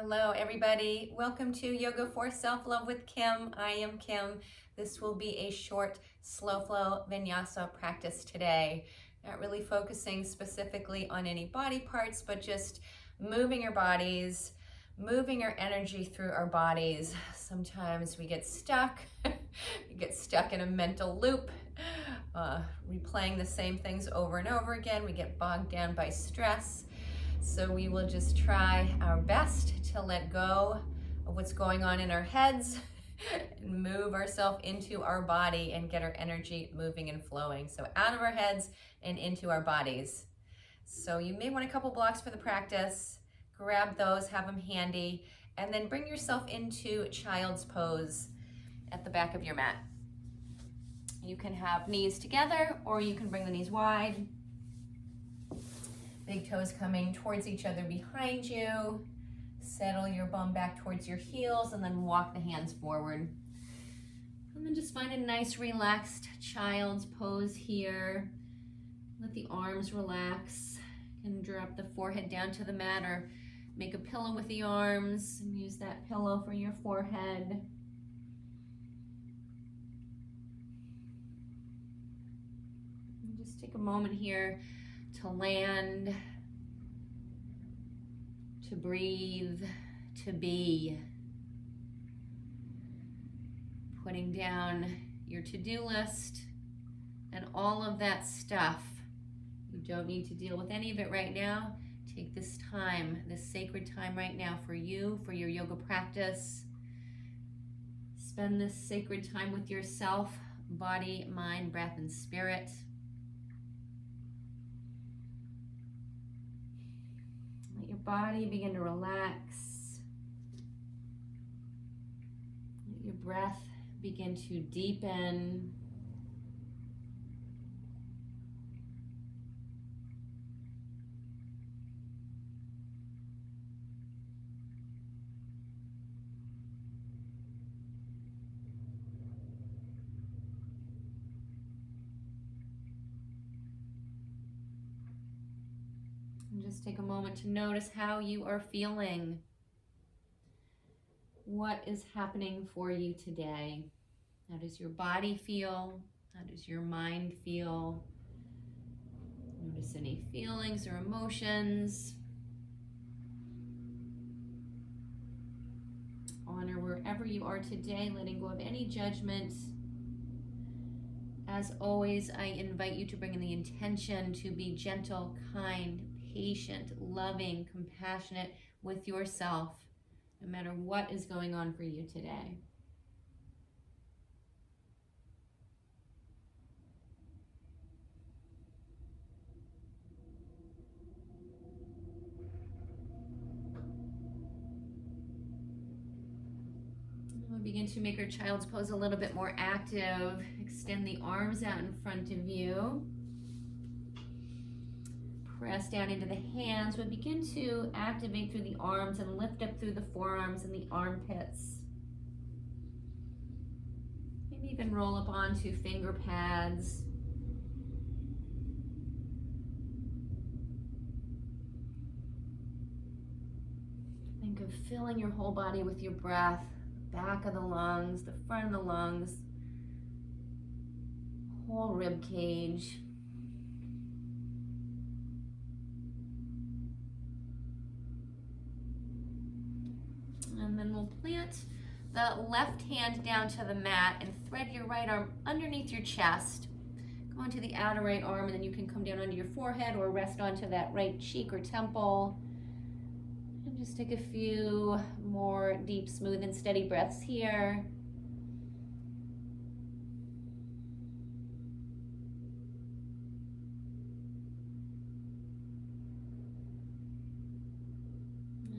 Hello, everybody. Welcome to Yoga for Self-Love with Kim. I am Kim. This will be a short, slow flow Vinyasa practice today. Not really focusing specifically on any body parts, but just moving our bodies, moving our energy through our bodies. Sometimes we get stuck. We get stuck in a mental loop, replaying the same things over and over again. We get bogged down by stress. So we will just try our best to let go of what's going on in our heads and move ourselves into our body and get our energy moving and flowing. So out of our heads and into our bodies. So you may want a couple blocks for the practice. Grab those, have them handy, and then bring yourself into child's pose at the back of your mat. You can have knees together or you can bring the knees wide. Big toes coming towards each other behind you. Settle your bum back towards your heels and then walk the hands forward. And then just find a nice relaxed child's pose here. Let the arms relax. You can drop the forehead down to the mat or make a pillow with the arms and use that pillow for your forehead. And just take a moment here to land, to breathe, to be. Putting down your to-do list and all of that stuff. You don't need to deal with any of it right now. Take this time, this sacred time right now for you, for your yoga practice. Spend this sacred time with yourself, body, mind, breath, and spirit. Let your body begin to relax. Let your breath begin to deepen. And just take a moment to notice how you are feeling. What is happening for you today? How does your body feel? How does your mind feel? Notice any feelings or emotions. Honor wherever you are today, letting go of any judgment. As always, I invite you to bring in the intention to be gentle, kind, patient, loving, compassionate with yourself, no matter what is going on for you today. We'll begin to make our child's pose a little bit more active. Extend the arms out in front of you. Press down into the hands. We'll begin to activate through the arms and lift up through the forearms and the armpits. Maybe even roll up onto finger pads. Think of filling your whole body with your breath. Back of the lungs, the front of the lungs, whole rib cage. And then we'll plant the left hand down to the mat and thread your right arm underneath your chest. Go onto the outer right arm and then you can come down onto your forehead or rest onto that right cheek or temple. And just take a few more deep, smooth, and steady breaths here.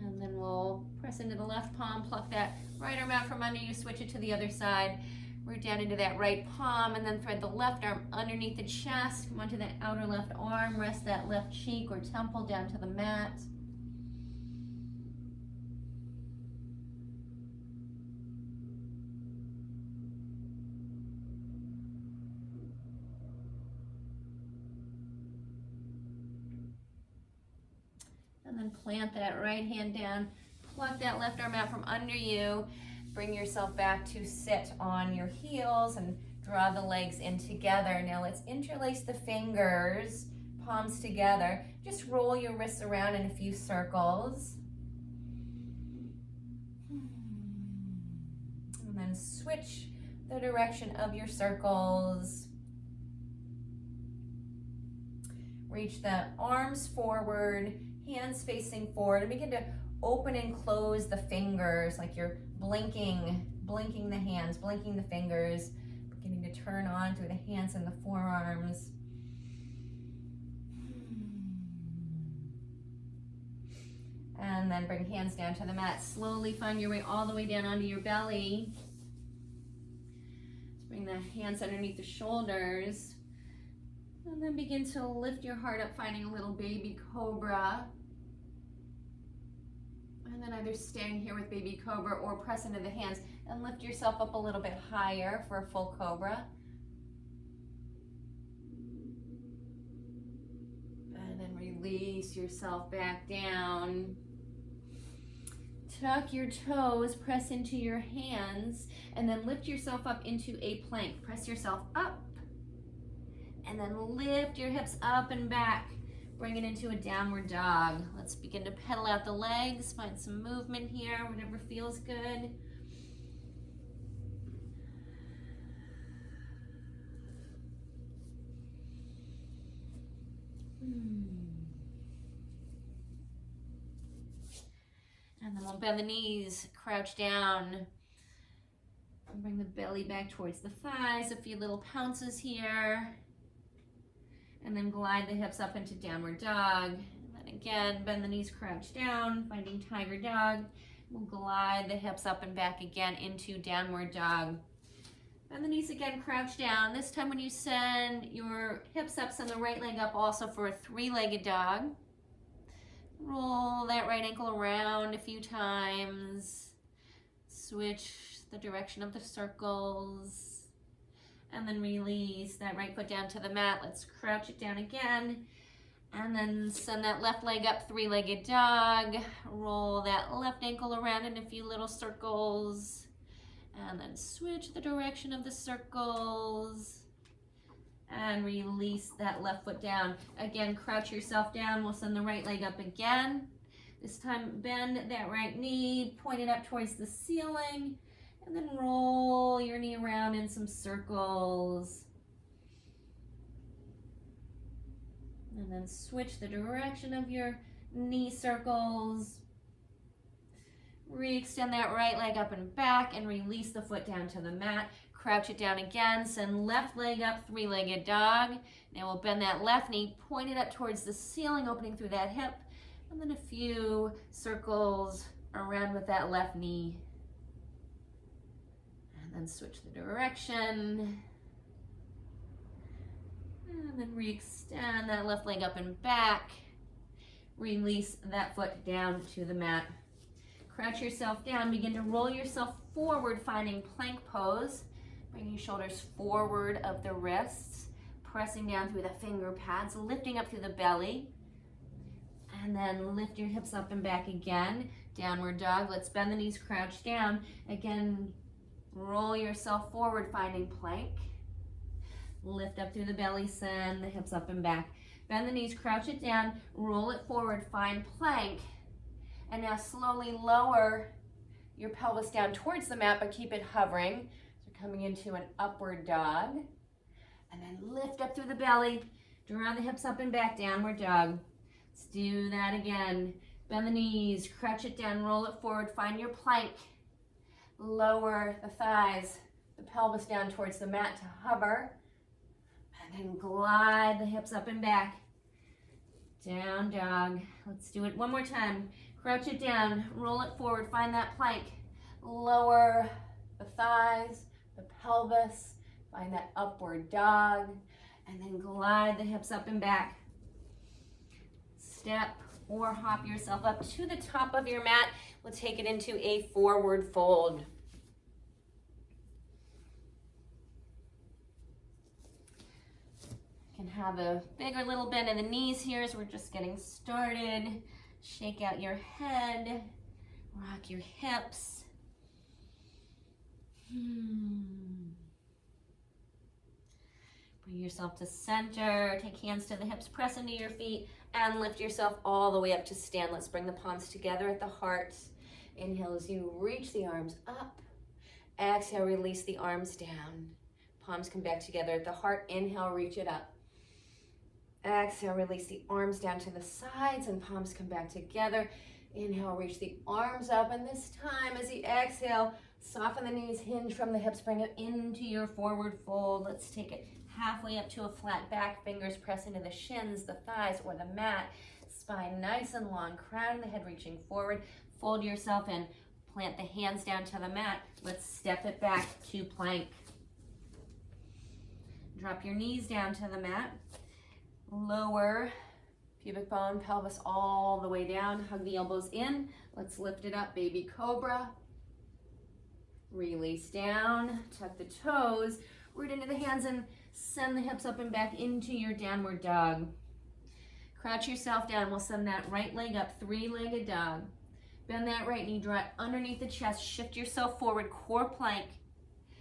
And then we'll press into the left palm, pluck that right arm out from under you, switch it to the other side. Root down into that right palm and then thread the left arm underneath the chest. Come onto that outer left arm, rest that left cheek or temple down to the mat. And then plant that right hand down, pluck that left arm out from under you. Bring yourself back to sit on your heels and draw the legs in together. Now let's interlace the fingers, palms together. Just roll your wrists around in a few circles. And then switch the direction of your circles. Reach the arms forward, hands facing forward, and begin to open and close the fingers like you're blinking the hands, blinking the fingers, beginning to turn on through the hands and the forearms. And then bring hands down to the mat. Slowly find your way all the way down onto your belly. Bring the hands underneath the shoulders. And then begin to lift your heart up, finding a little baby cobra. And then either staying here with baby cobra or press into the hands and lift yourself up a little bit higher for a full cobra. And then release yourself back down. Tuck your toes, press into your hands, and then lift yourself up into a plank. Press yourself up, and then lift your hips up and back. Bring it into a downward dog. Let's begin to pedal out the legs, find some movement here, whatever feels good. And then we'll bend the knees, crouch down, and bring the belly back towards the thighs. A few little pounces here. And then glide the hips up into downward dog. And then again, bend the knees, crouch down, finding tiger dog. We'll glide the hips up and back again into downward dog. Bend the knees again, crouch down. This time when you send your hips up, send the right leg up also for a three-legged dog. Roll that right ankle around a few times. Switch the direction of the circles. And then release that right foot down to the mat. Let's crouch it down again. And then send that left leg up, three-legged dog. Roll that left ankle around in a few little circles. And then switch the direction of the circles. And release that left foot down. Again, crouch yourself down. We'll send the right leg up again. This time, bend that right knee, point it up towards the ceiling. And then roll your knee around in some circles. And then switch the direction of your knee circles. Re-extend that right leg up and back and release the foot down to the mat. Crouch it down again. Send left leg up, three-legged dog. Now we'll bend that left knee, point it up towards the ceiling, opening through that hip. And then a few circles around with that left knee. And then switch the direction. And then re-extend that left leg up and back. Release that foot down to the mat. Crouch yourself down. Begin to roll yourself forward, finding plank pose. Bring your shoulders forward of the wrists. Pressing down through the finger pads. Lifting up through the belly. And then lift your hips up and back again. Downward dog. Let's bend the knees, crouch down. Again, roll yourself forward, finding plank. Lift up through the belly, send the hips up and back. Bend the knees, crouch it down, roll it forward, find plank. And now slowly lower your pelvis down towards the mat, but keep it hovering. So coming into an upward dog. And then lift up through the belly, draw the hips up and back, downward dog. Let's do that again. Bend the knees, crouch it down, roll it forward, find your plank. Lower the thighs, the pelvis down towards the mat to hover. And then glide the hips up and back. Down dog. Let's do it one more time. Crouch it down, roll it forward, find that plank. Lower the thighs, the pelvis, find that upward dog. And then glide the hips up and back. Step or hop yourself up to the top of your mat. We'll take it into a forward fold. You can have a bigger little bend in the knees here as we're just getting started. Shake out your head. Rock your hips. Bring yourself to center. Take hands to the hips, press into your feet, and lift yourself all the way up to stand. Let's bring the palms together at the heart. Inhale as you reach the arms up. Exhale, release the arms down. Palms come back together at the heart. Inhale, reach it up. Exhale, release the arms down to the sides and palms come back together. Inhale, reach the arms up, and this time as you exhale, soften the knees, hinge from the hips, bring it into your forward fold. Let's take it halfway up to a flat back, fingers press into the shins, the thighs, or the mat. Spine nice and long, crown of the head reaching forward. Fold yourself in, plant the hands down to the mat. Let's step it back to plank. Drop your knees down to the mat. Lower pubic bone, pelvis all the way down. Hug the elbows in. Let's lift it up, baby cobra. Release down, tuck the toes, root into the hands and send the hips up and back into your downward dog. Crouch yourself down. We'll send that right leg up, three-legged dog. Bend that right knee, draw it underneath the chest. Shift yourself forward, core plank.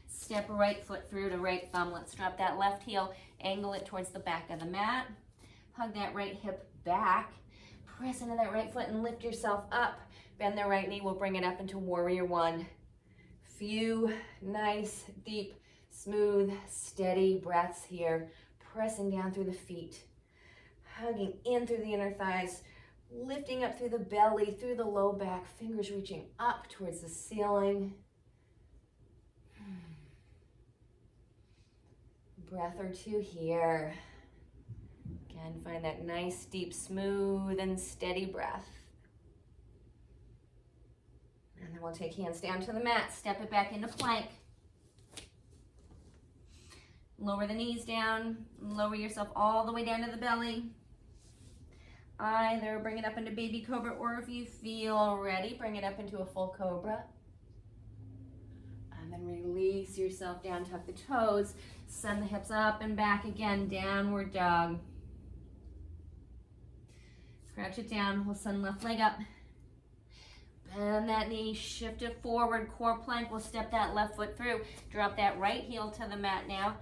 Step right foot through to right thumb. Let's drop that left heel, angle it towards the back of the mat. Hug that right hip back. Press into that right foot and lift yourself up. Bend the right knee, we'll bring it up into warrior one. Few nice, deep, smooth, steady breaths here. Pressing down through the feet. Hugging in through the inner thighs. Lifting up through the belly, through the low back. Fingers reaching up towards the ceiling. Breath or two here. Again, find that nice, deep, smooth, and steady breath. And then we'll take hands down to the mat, step it back into plank. Lower the knees down, lower yourself all the way down to the belly. Either bring it up into baby cobra, or if you feel ready, bring it up into a full cobra. And then release yourself down, tuck the toes, send the hips up and back again, downward dog. Crouch it down, we'll send left leg up. Bend that knee, shift it forward, core plank, we'll step that left foot through. Drop that right heel to the mat now.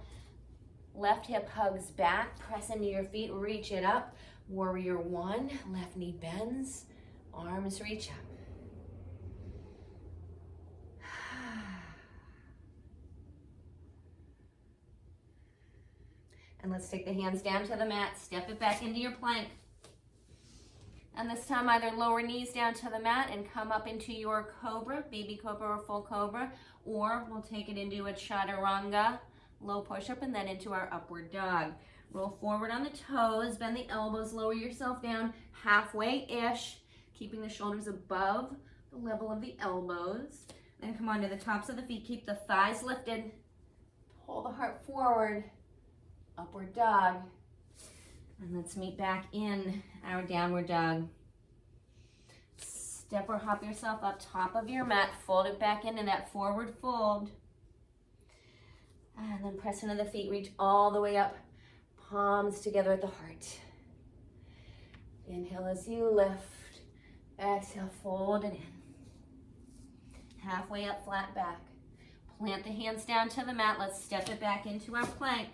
Left hip hugs back, press into your feet, reach it up. Warrior one, left knee bends, arms reach up. And let's take the hands down to the mat, step it back into your plank. And this time either lower knees down to the mat and come up into your cobra, baby cobra or full cobra, or we'll take it into a chaturanga, low push-up, and then into our upward dog. Roll forward on the toes, bend the elbows, lower yourself down halfway-ish, keeping the shoulders above the level of the elbows. Then come onto the tops of the feet, keep the thighs lifted, pull the heart forward, upward dog. And let's meet back in our downward dog. Step or hop yourself up top of your mat, fold it back into that forward fold. And then press into the feet, reach all the way up. Palms together at the heart. Inhale as you lift. Exhale, fold it in. Halfway up, flat back. Plant the hands down to the mat. Let's step it back into our plank.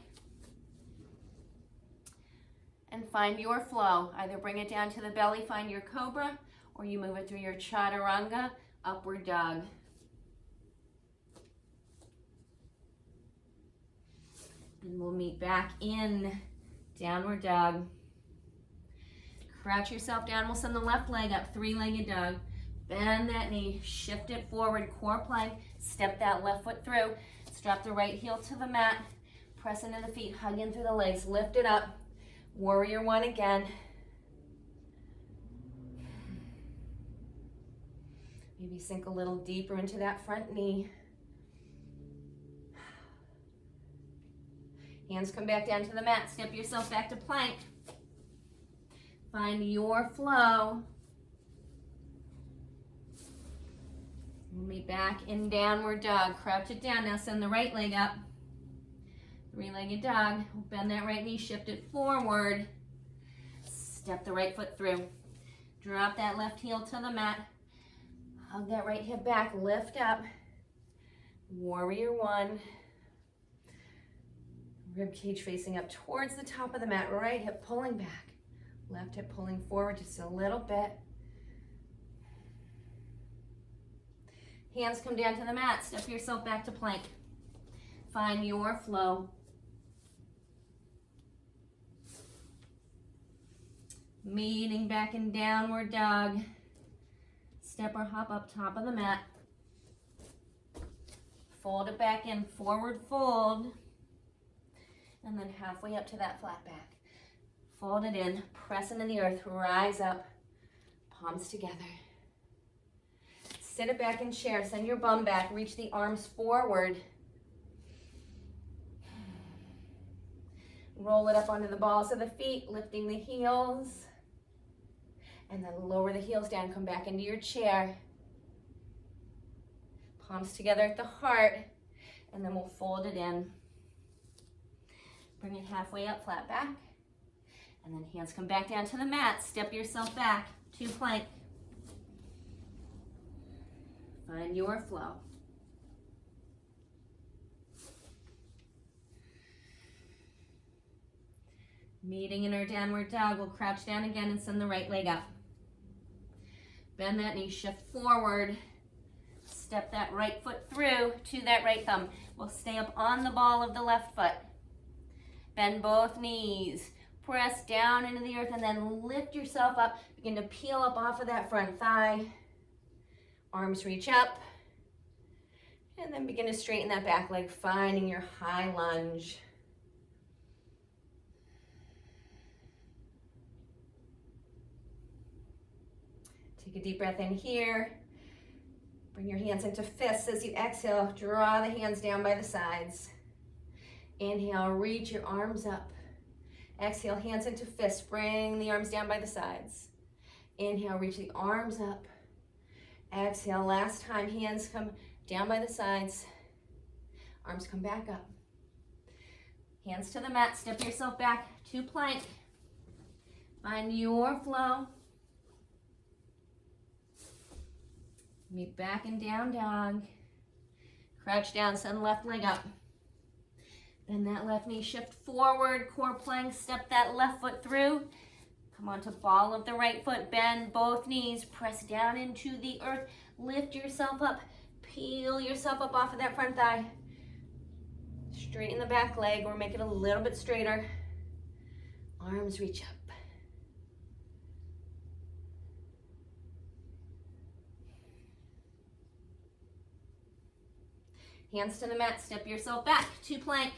And find your flow. Either bring it down to the belly, find your cobra, or you move it through your chaturanga, upward dog. And we'll meet back in downward dog. Crouch yourself down. We'll send the left leg up, three-legged dog. Bend that knee, shift it forward, core plank. Step that left foot through. Strap the right heel to the mat. Press into the feet, hug in through the legs, lift it up. Warrior one again. Maybe sink a little deeper into that front knee. Hands come back down to the mat. Step yourself back to plank. Find your flow. We'll meet back in downward dog. Crouch it down. Now send the right leg up. Three-legged dog. Bend that right knee. Shift it forward. Step the right foot through. Drop that left heel to the mat. Hug that right hip back, lift up. Warrior one. Rib cage facing up towards the top of the mat, right hip pulling back. Left hip pulling forward just a little bit. Hands come down to the mat, step yourself back to plank. Find your flow. Meeting back in downward dog. Step or hop up top of the mat. Fold it back in, forward fold. And then halfway up to that flat back. Fold it in, press into the earth, rise up, palms together. Sit it back in chair, send your bum back, reach the arms forward. Roll it up onto the balls of the feet, lifting the heels. And then lower the heels down, come back into your chair. Palms together at the heart, and then we'll fold it in. Bring it halfway up, flat back. And then hands come back down to the mat. Step yourself back to plank. Find your flow. Meeting in our downward dog, we'll crouch down again and send the right leg up. Bend that knee, shift forward. Step that right foot through to that right thumb. We'll stay up on the ball of the left foot. Bend both knees. Press down into the earth and then lift yourself up. Begin to peel up off of that front thigh. Arms reach up. And then begin to straighten that back leg, finding your high lunge. Take a deep breath in here. Bring your hands into fists as you exhale. Draw the hands down by the sides. Inhale, reach your arms up. Exhale, hands into fists. Bring the arms down by the sides. Inhale, reach the arms up. Exhale, last time, hands come down by the sides. Arms come back up. Hands to the mat, step yourself back to plank. Find your flow. Meet back in down dog. Crouch down, send left leg up. Bend that left knee, shift forward, core plank, step that left foot through. Come onto ball of the right foot, bend both knees, press down into the earth, lift yourself up, peel yourself up off of that front thigh. Straighten the back leg or make it a little bit straighter. Arms reach up. Hands to the mat, step yourself back to plank.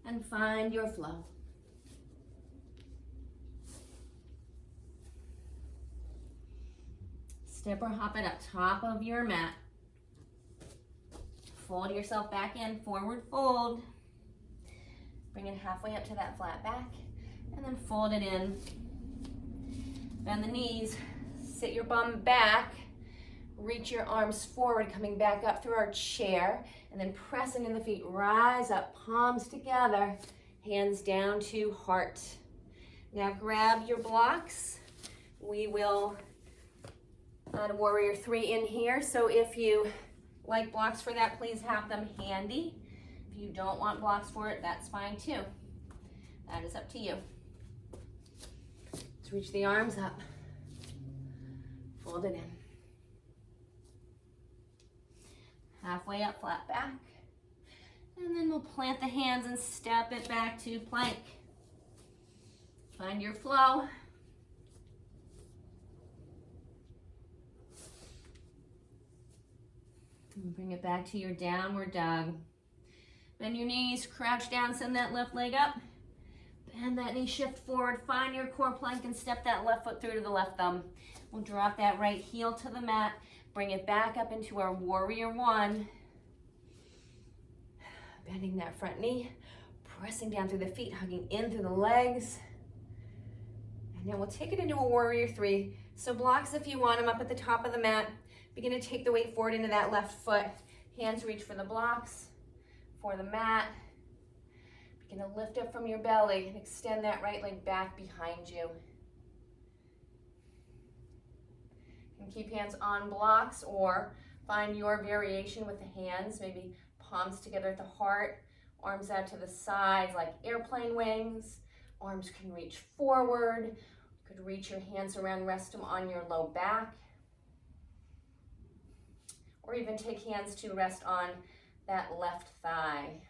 And find your flow. Step or hop it up top of your mat. Fold yourself back in, forward fold. Bring it halfway up to that flat back, and then fold it in. Bend the knees, sit your bum back, reach your arms forward, coming back up through our chair, and then press into the feet, rise up, palms together, hands down to heart. Now grab your blocks. We will add a warrior 3 in here, so if you like blocks for that, please have them handy. If you don't want blocks for it, that's fine too. That is up to you. Let's reach the arms up, fold it in. Halfway up, flat back. And then we'll plant the hands and step it back to plank. Find your flow. And bring it back to your downward dog. Bend your knees, crouch down, send that left leg up. Bend that knee, shift forward, find your core plank and step that left foot through to the left thumb. We'll drop that right heel to the mat, bring it back up into our warrior 1. Bending that front knee, pressing down through the feet, hugging in through the legs. And then we'll take it into a warrior 3. So blocks if you want them up at the top of the mat. Begin to take the weight forward into that left foot. Hands reach for the blocks, for the mat. Begin to lift up from your belly and extend that right leg back behind you. You can keep hands on blocks or find your variation with the hands, maybe palms together at the heart, arms out to the sides like airplane wings. Arms can reach forward. You could reach your hands around, rest them on your low back. Or even take hands to rest on that left thigh.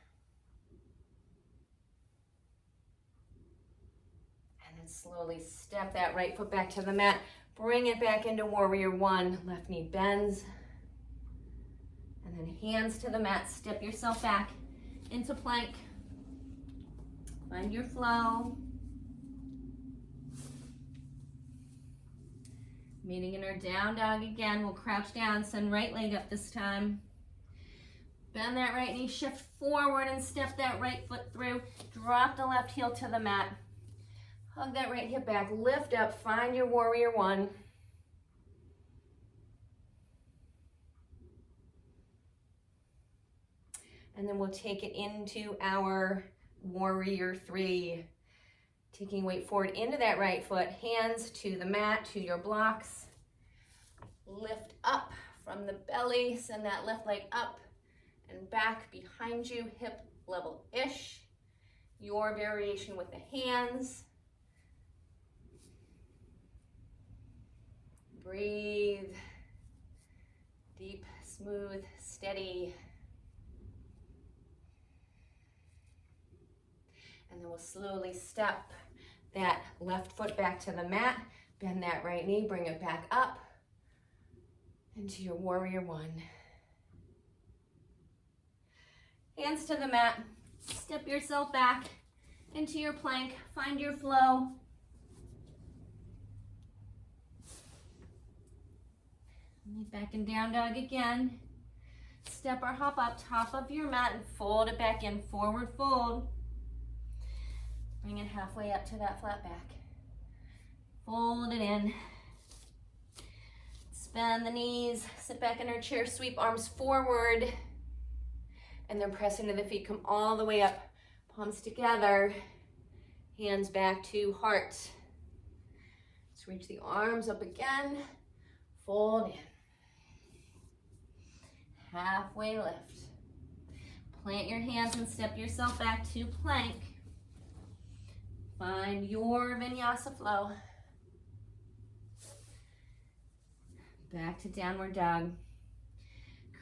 And then slowly step that right foot back to the mat. Bring it back into warrior one. Left knee bends. And then hands to the mat. Step yourself back into plank. Find your flow. Meeting in our down dog again. We'll crouch down, send right leg up this time. Bend that right knee, shift forward and step that right foot through. Drop the left heel to the mat. Hug that right hip back, lift up, find your warrior one. And then we'll take it into our warrior three. Taking weight forward into that right foot, hands to the mat, to your blocks. Lift up from the belly, send that left leg up and back behind you, hip level-ish. Your variation with the hands. Breathe. Deep, smooth, steady. And then we'll slowly step that left foot back to the mat. Bend that right knee, bring it back up into your warrior one. Hands to the mat. Step yourself back into your plank. Find your flow. Back in down dog again. Step or hop up top of your mat and fold it back in. Forward fold. Bring it halfway up to that flat back. Fold it in. Bend the knees, sit back in our chair, sweep arms forward, and then press into the feet. Come all the way up, palms together, hands back to heart. Let's reach the arms up again, fold in. Halfway lift. Plant your hands and step yourself back to plank. Find your vinyasa flow. Back to downward dog.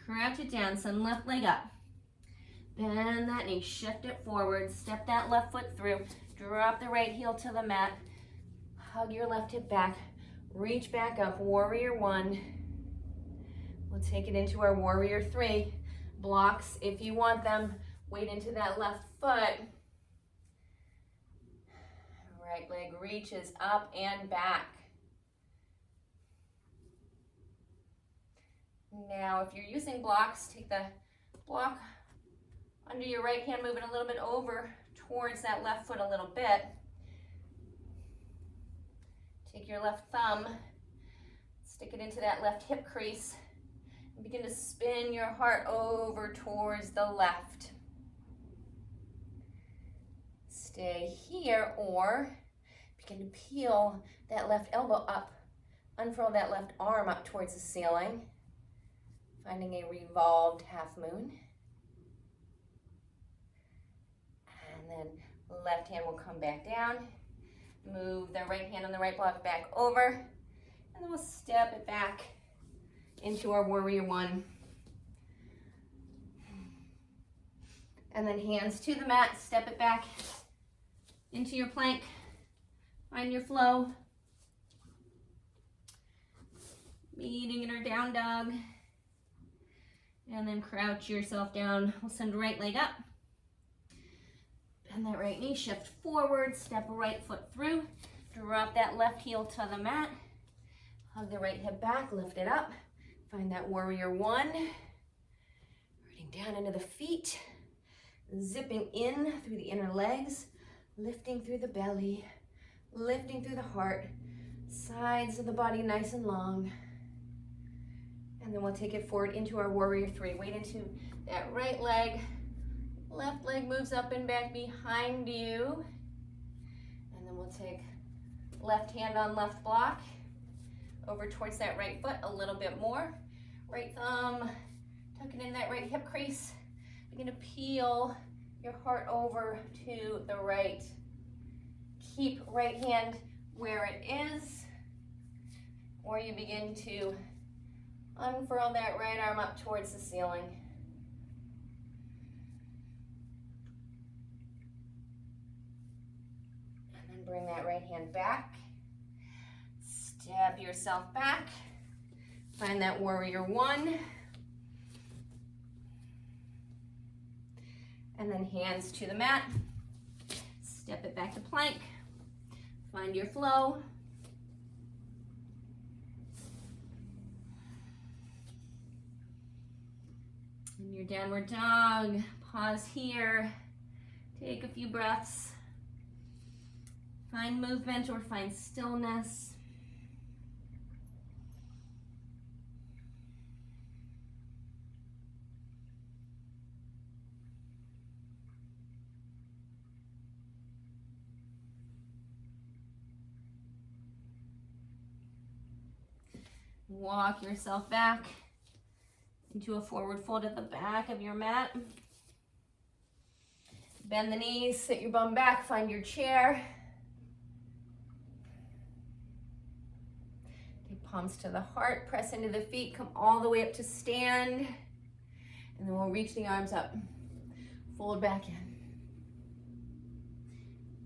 Crouch it down, send left leg up. Bend that knee, shift it forward, step that left foot through, drop the right heel to the mat, hug your left hip back, reach back up, warrior one. We'll take it into our warrior three. Blocks, if you want them, weight into that left foot. Right leg reaches up and back. Now, if you're using blocks, take the block under your right hand, move it a little bit over towards that left foot a little bit. Take your left thumb, stick it into that left hip crease, and begin to spin your heart over towards the left. Stay here, or begin to peel that left elbow up, unfurl that left arm up towards the ceiling. Finding a revolved half moon. And then left hand will come back down. Move the right hand on the right block back over. And then we'll step it back into our warrior one. And then hands to the mat, step it back into your plank. Find your flow. Meeting in our down dog. And then crouch yourself down. We'll send right leg up. Bend that right knee, shift forward, step right foot through. Drop that left heel to the mat. Hug the right hip back, lift it up. Find that warrior one. Rooting down into the feet. Zipping in through the inner legs. Lifting through the belly. Lifting through the heart. Sides of the body nice and long. And then we'll take it forward into our warrior three. Weight into that right leg. Left leg moves up and back behind you. And then we'll take left hand on left block. over towards that right foot a little bit more. Right thumb, tucking in that right hip crease. You're gonna peel your heart over to the right. Keep right hand where it is, or you begin to unfurl that right arm up towards the ceiling. And then bring that right hand back. Step yourself back. Find that warrior one. And then hands to the mat. Step it back to plank. Find your flow. In your downward dog, pause here. Take a few breaths. Find movement or find stillness. Walk yourself back into a forward fold at the back of your mat. Bend the knees, sit your bum back, find your chair. Take palms to the heart, press into the feet, come all the way up to stand. And then we'll reach the arms up, fold back in.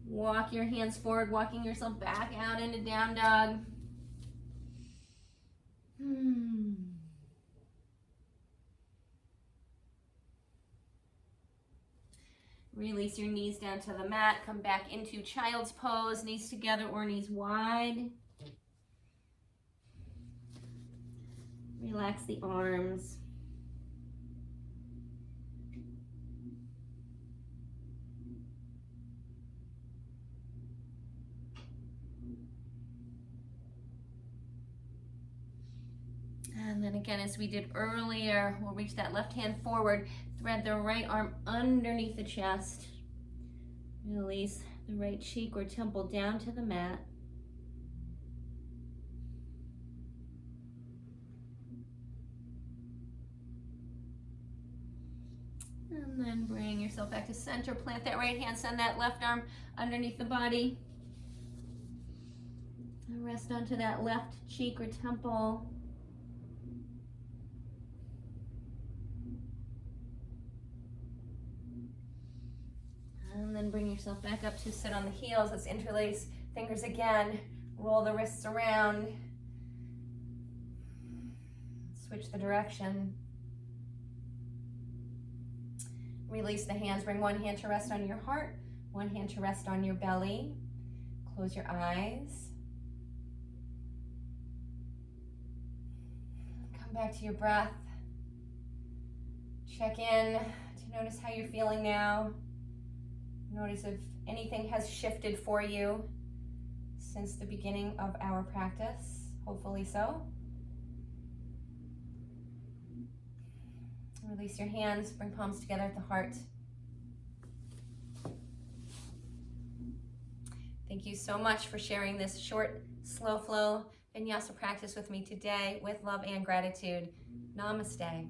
Walk your hands forward, walking yourself back out into down dog. Release your knees down to the mat. Come back into child's pose, knees together or knees wide. Relax the arms. And then again, as we did earlier, we'll reach that left hand forward, thread the right arm underneath the chest. Release the right cheek or temple down to the mat. And then bring yourself back to center. Plant that right hand, send that left arm underneath the body. And rest onto that left cheek or temple. And then bring yourself back up to sit on the heels. Let's interlace fingers again. Roll the wrists around. Switch the direction. Release the hands. Bring one hand to rest on your heart, one hand to rest on your belly. Close your eyes. Come back to your breath. Check in to notice how you're feeling now. Notice if anything has shifted for you since the beginning of our practice. Hopefully so. Release your hands, bring palms together at the heart. Thank you so much for sharing this short, slow flow Vinyasa practice with me today with love and gratitude. Namaste.